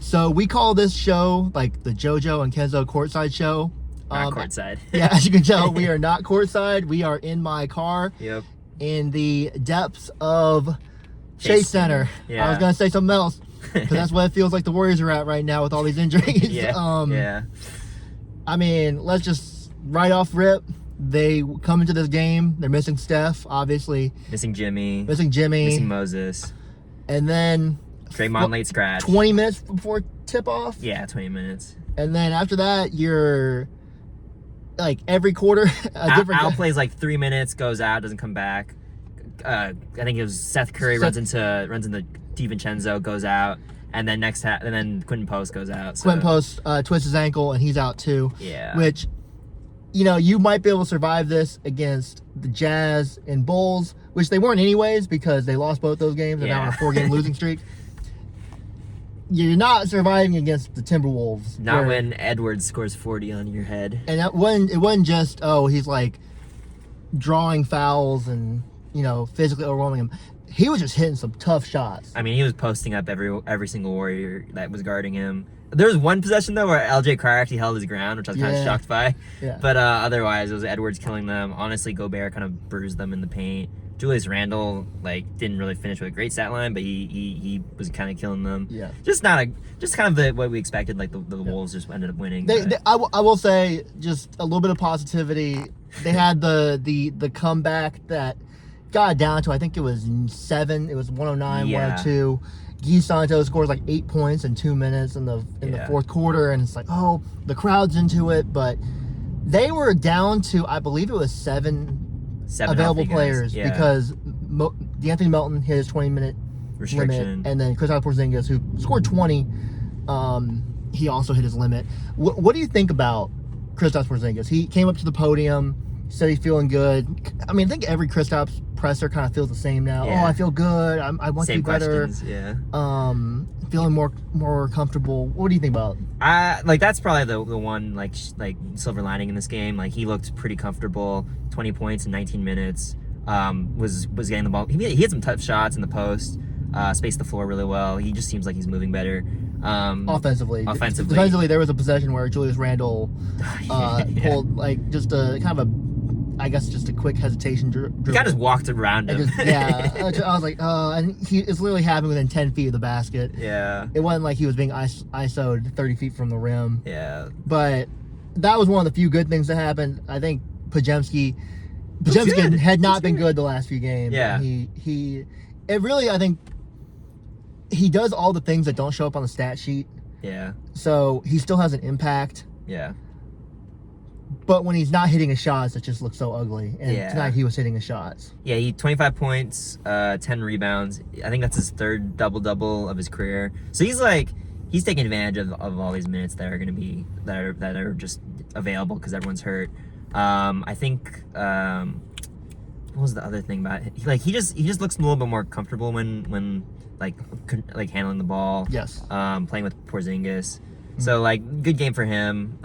So we call this show like the JoJo and Kenzo courtside show. Not courtside. Yeah, as you can tell, we are not courtside. We are in my car. Yep. In the depths of Chase Center. Yeah. I was gonna say something else because that's what it feels like the Warriors are at right now with all these injuries. Yeah. I mean, let's just right off rip. They come into this game. They're missing Steph, obviously. Missing Jimmy. Missing Moses. And then Draymond late scratch. 20 minutes before tip off. Yeah, 20 minutes. And then after that, you're like every quarter a different. Al plays like 3 minutes, goes out, doesn't come back. I think it was Seth Curry runs into DiVincenzo, goes out, and then and then Quentin Post goes out. So. Quentin Post twists his ankle and he's out too. Yeah. Which, you might be able to survive this against the Jazz and Bulls, which they weren't anyways because they lost both those games and now on a 4-game losing streak. You're not surviving against the Timberwolves. Not when Edwards scores 40 on your head. And it wasn't just, he's like drawing fouls and, physically overwhelming him. He was just hitting some tough shots. I mean, he was posting up every single Warrior that was guarding him. There was one possession, though, where LJ Cryer actually held his ground, which I was kind of shocked by. Yeah. But otherwise, it was Edwards killing them. Honestly, Gobert kind of bruised them in the paint. Julius Randle didn't really finish with a great stat line, but he was kind of killing them. Yeah, just kind of what we expected. Like the Wolves just ended up winning. I will say just a little bit of positivity. They had the comeback that got down to, I think it was 7. It was 109, 102. Guy Santos scores like 8 points in 2 minutes in the fourth quarter, and it's like, the crowd's into it, but they were down to, I believe it was 7 available players because D'Anthony Melton hit his 20-minute limit, and then Kristaps Porzingis, who scored 20, he also hit his limit. What do you think about Kristaps Porzingis? He came up to the podium, said he's feeling good. I mean, I think every Kristaps presser kind of feels the same now. Yeah. I feel good. I want to be better. Yeah. Feeling more comfortable. What do you think about? That's probably the one like silver lining in this game. Like, he looked pretty comfortable. 20 points in 19 minutes. Was getting the ball. He had some tough shots in the post. Spaced the floor really well. He just seems like he's moving better. Offensively, there was a possession where Julius Randle pulled just a kind of a quick hesitation dribble. He kind of just walked around him. I was like, and it's literally happening within 10 feet of the basket. Yeah. It wasn't like he was being ISO'd 30 feet from the rim. Yeah. But that was one of the few good things that happened. I think Podziemski had not been good the last few games. Yeah. I think he does all the things that don't show up on the stat sheet. Yeah. So he still has an impact. Yeah. But when he's not hitting his shots, it just looks so ugly. And tonight he was hitting his shots. Yeah, he 25 points, 10 rebounds. I think that's his third double-double of his career. So he's taking advantage of all these minutes that are going to be that are just available because everyone's hurt. I think what was the other thing about it? He just looks a little bit more comfortable when handling the ball. Yes. Playing with Porzingis. Mm-hmm. So good game for him.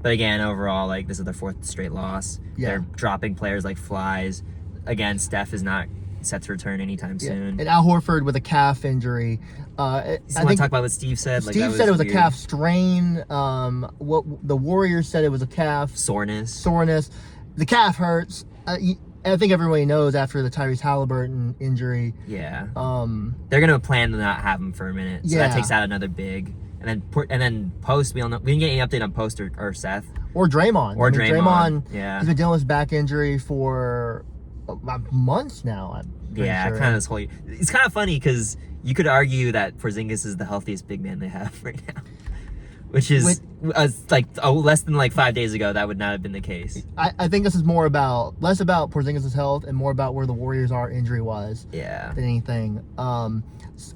But again, overall, this is their 4th straight loss. Yeah. They're dropping players like flies. Again, Steph is not set to return anytime soon. And Al Horford with a calf injury. I think talk about what Steve said. Steve said it was weird. A calf strain. What the Warriors said it was a calf soreness. The calf hurts. I think everybody knows after the Tyrese Halliburton injury. Yeah. They're gonna plan to not have him for a minute. So that takes out another big. And then Post, we didn't get any update on Post or Seth. Or Draymond. Draymond, yeah. He's been dealing with his back injury for months now. Kind of this whole year. It's kind of funny because you could argue that Porzingis is the healthiest big man they have right now. Which is less than 5 days ago, that would not have been the case. I think this is less about Porzingis' health and more about where the Warriors are injury-wise than anything.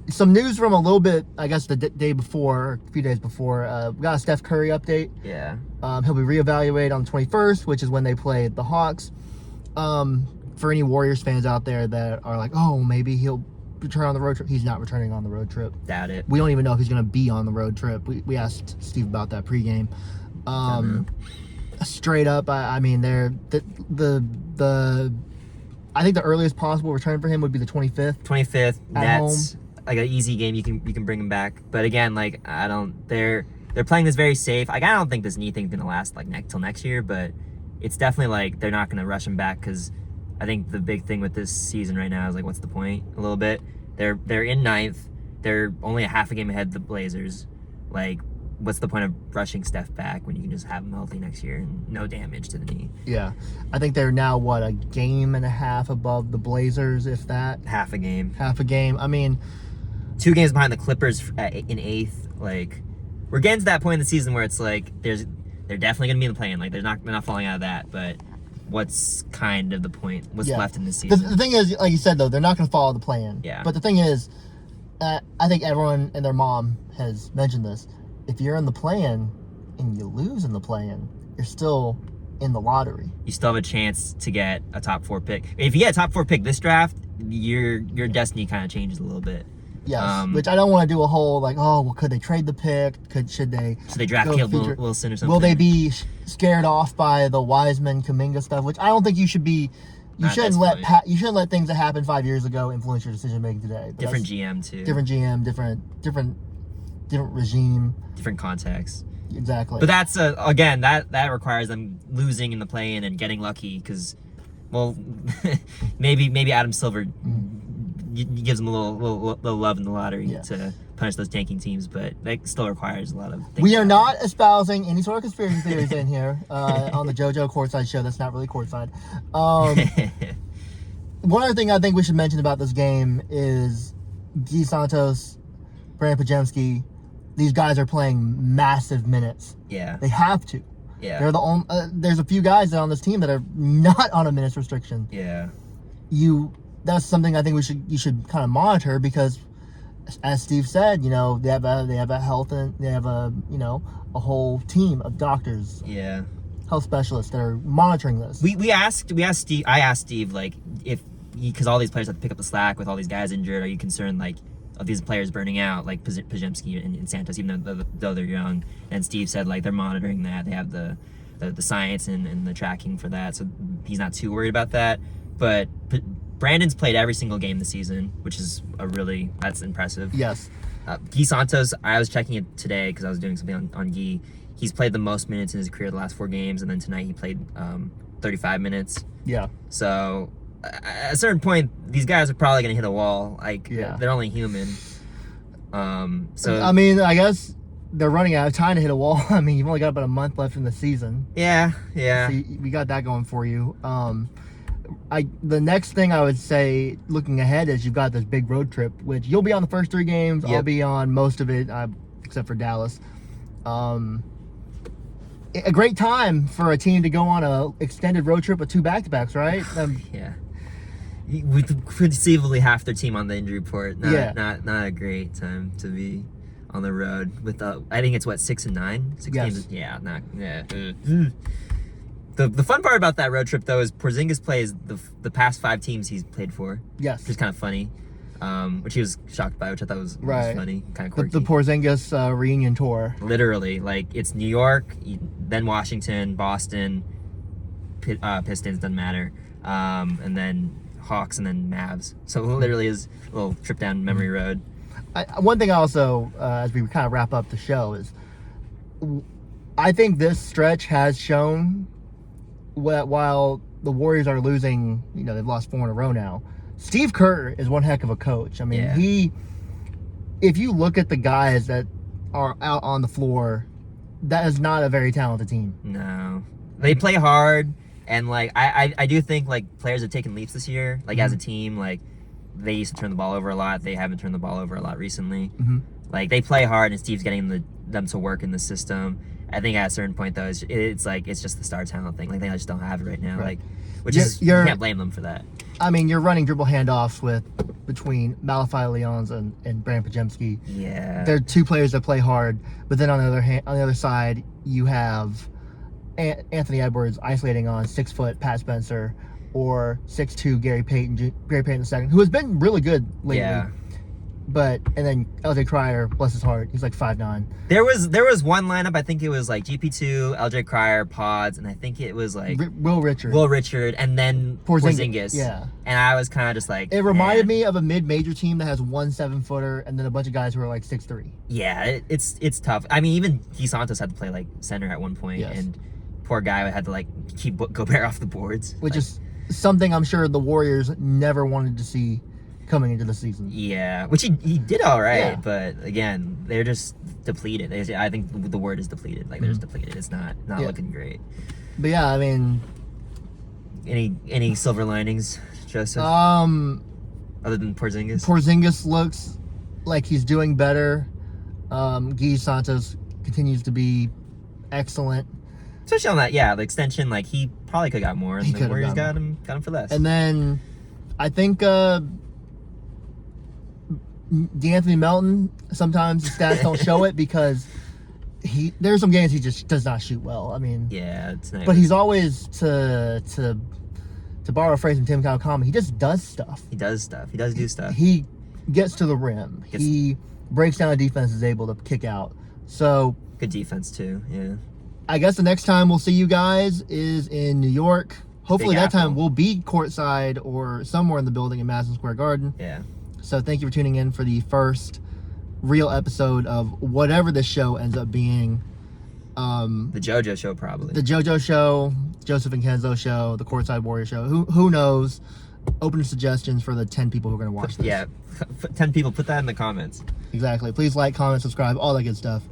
Some news from a little bit, I guess, the day before, a few days before. We got a Steph Curry update. Yeah. He'll be reevaluated on the 21st, which is when they play the Hawks. For any Warriors fans out there that are like, maybe he'll return on the road trip. He's not returning on the road trip. Doubt it. We don't even know if he's going to be on the road trip. We asked Steve about that pregame. Straight up, I mean, I think the earliest possible return for him would be the 25th. 25th, Nets. like an easy game, you can bring him back. But again, like they're playing this very safe. Like I don't think this knee thing's gonna last like till next year, but it's definitely like they're not gonna rush him back because I think the big thing with this season right now is like what's the point? A little bit. They're in ninth. They're only a half a game ahead of the Blazers. Like, what's the point of rushing Steph back when you can just have him healthy next year and no damage to the knee? Yeah. I think they're now, a game and a half above the Blazers, if that? Half a game. Half a game. I mean... 2 games behind the Clippers in 8th. Like, we're getting to that point in the season where it's like, they're definitely going to be in the play-in. Like, they're not falling out of that, but what's kind of the point? What's left in this season? The thing is, like you said, though, they're not going to follow the plan. Yeah. But the thing is, I think everyone and their mom has mentioned this. If you're in the play-in and you lose in the play-in, you're still in the lottery. You still have a chance to get a top 4 pick. If you get a top 4 pick this draft, your destiny kind of changes a little bit. Yes, which I don't want to do a whole could they trade the pick? Should they draft Caleb Wilson or something? Will they be scared off by the Wiseman Kuminga stuff? Which I don't think you should be. You shouldn't let things that happened 5 years ago influence your decision making today. Different GM too. Different GM, different regime, different context. Exactly. But that's again that requires them losing in the play-in and getting lucky because, well, maybe Adam Silver. Gives them a little love in the lottery to punish those tanking teams, but that still requires a lot of things. We are not espousing any sort of conspiracy theories in here on the JoJo Courtside show. That's not really courtside. One other thing I think we should mention about this game is Guy Santos, Brandon Podziemski. These guys are playing massive minutes. Yeah. They have to. Yeah. They're the only. There's a few guys on this team that are not on a minutes restriction. Yeah. That's something I think you should kind of monitor because, as Steve said, they have a health and they have a whole team of doctors, health specialists that are monitoring this. I asked Steve like if because all these players have to pick up the slack with all these guys injured. Are you concerned like of these players burning out like Podziemski and Santos even though they're young? And Steve said like they're monitoring that. They have the science and the tracking for that, so he's not too worried about that. But Brandon's played every single game this season, which is that's impressive. Yes. Guy Santos, I was checking it today because I was doing something on Guy. He's played the most minutes in his career the last 4 games, and then tonight he played 35 minutes. Yeah. So at a certain point, these guys are probably going to hit a wall. They're only human. So I mean, I guess they're running out of time to hit a wall. I mean, you've only got about a month left in the season. Yeah. So we got that going for you. The next thing I would say, looking ahead, is you've got this big road trip, which you'll be on the first 3 games. Yep. I'll be on most of it, except for Dallas. A great time for a team to go on a extended road trip with 2 back-to-backs, right? Yeah. With conceivably half their team on the injury report. Not a great time to be on the road with I think it's 6 and 9? 6 games. Yeah. The fun part about that road trip, though, is Porzingis plays the past 5 teams he's played for. Yes. Which is kind of funny, which he was shocked by, which I thought was funny, kind of quirky. The Porzingis reunion tour. Literally, like, it's New York, then Washington, Boston, Pistons, doesn't matter, and then Hawks, and then Mavs. So it literally is a little trip down memory road. One thing also, as we kind of wrap up the show, is I think this stretch has shown while the Warriors are losing, they've lost 4 in a row now. Steve Kerr is one heck of a coach. I mean, if you look at the guys that are out on the floor, that is not a very talented team. No. They play hard, and like I do think like players have taken leaps this year. Like as a team, like they used to turn the ball over a lot. They haven't turned the ball over a lot recently. Mm-hmm. Like they play hard, and Steve's getting them to work in the system. I think at a certain point, though, it's just the star talent thing. Like, they just don't have it right now. Right. Like, you can't blame them for that. I mean, you're running dribble handoffs between Malachi Lyons and Brandon Podziemski. Yeah. They're 2 players that play hard. But then on the other side, you have Anthony Edwards isolating on 6-foot Pat Spencer or 6'2" Gary Payton II, who has been really good lately. Yeah. and then LJ Cryer, bless his heart, he's like 5'9". There was one lineup. I think it was like GP2, LJ Cryer, Pods, and I think it was like Will Richard, and then Porzingis. Yeah. And I was kind of just like, it reminded me of a mid-major team that has one 7-footer and then a bunch of guys who are like 6'3". Yeah, it's tough. I mean, even Santos had to play like center at one point, Yes. and poor guy had to like keep Gobert off the boards, which like, is something I'm sure the Warriors never wanted to see coming into the season. Yeah, which he did all right, Yeah. but again, they're just depleted. I think the word is depleted. Like they're just depleted. It's not looking great. But yeah, I mean, any silver linings, Joseph? Other than Porzingis? Porzingis looks like he's doing better. Guy Santos continues to be excellent. Especially on that, the extension, like he probably could have got more, and the Warriors got him for less. And then I think D'Anthony Melton, sometimes the stats don't show it because there's some games he just does not shoot well. I mean, yeah, it's nice. But he's always to borrow a phrase from Tim Kawakami, he just does stuff. He does stuff. He does do stuff. He gets to the rim. He breaks down a defense, is able to kick out. So good defense too. Yeah. I guess the next time we'll see you guys is in New York. Hopefully that time we'll be courtside or somewhere in the building in Madison Square Garden. Yeah. So thank you for tuning in for the first real episode of whatever this show ends up being. The JoJo show, probably. The JoJo show, Joseph and Kenzo show, the Courtside Warrior show. Who knows? Open suggestions for the 10 people who are going to watch this. Yeah, 10 people. Put that in the comments. Exactly. Please like, comment, subscribe, all that good stuff.